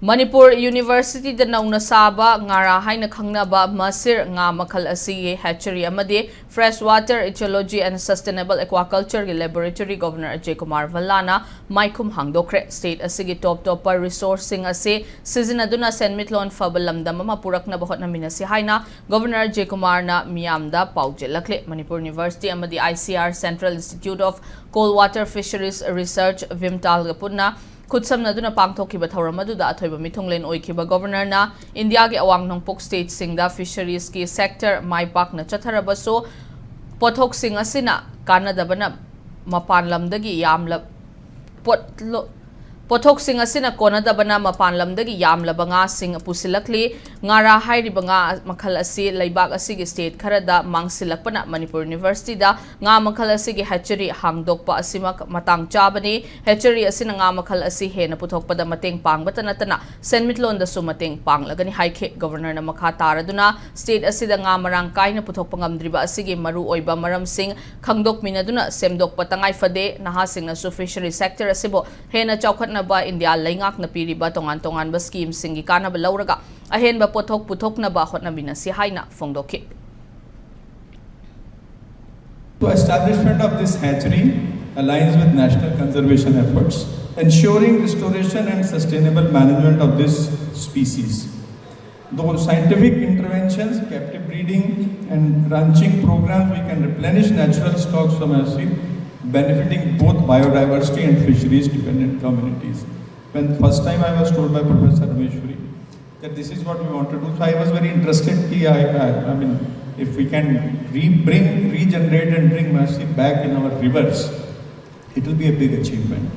Manipur University da nauna saba ngara haina khangnaba Mahseer nga makhal asi Hatchery amadi Freshwater Ecology and Sustainable Aquaculture gi Laboratory Governor Ajay Kumar Bhalla na maikum hangdokre state asigi top resourcing ase sizinaduna senmitlon fabalamdam ama purakna bahotna minasi haina Governor Ajay Kumar na miyamda paujelakle Manipur University amadi ICR Central Institute of Cold Water Fisheries Research Vimtal gapuna Kutsam na duna pangthokiba thauramadu athoiba mithunglen oikiba governor na India ge awang nongpok state singda fisheries ki sector maipak na chatharabaso pothok sing asina kanadabana mapanlamdagi yamla pothok sing asina konadabana mapanlamdagi yamlaba nga sing pusilakli ngara hairiba nga makhal asi laibak asigi state kharada mangsilakpana Manipur University da nga makhal asigi hatchery hangdokpa asimak matang chabani hatchery asina nga makhal asi hena puthokpada mateng pangbata natana senmitlon da sumateng panglagani haike governor na makha taraduna state asida nga marang kaina puthokpa ngamdriba asigi maru oiba maram sing khangdok minaduna semdokpa tangai fade naha sing na fishery sector asibo hena chawkhatna ba India laingak na piriba tongan ba scheme singi kana ba lauraga ahen ba pothok puthok na ba hotna binasi haina fongdoki. The establishment of this hatchery aligns with national conservation efforts, ensuring restoration and sustainable management of this species. Those scientific interventions, captive breeding and ranching programs, we can replenish natural stocks from Mahseer, benefiting both biodiversity and fisheries dependent communities. When first time I was told by Professor Rameshwari that this is what we want to do, so I was very interested. I mean, if we can regenerate and bring Mahseer back in our rivers, it will be a big achievement.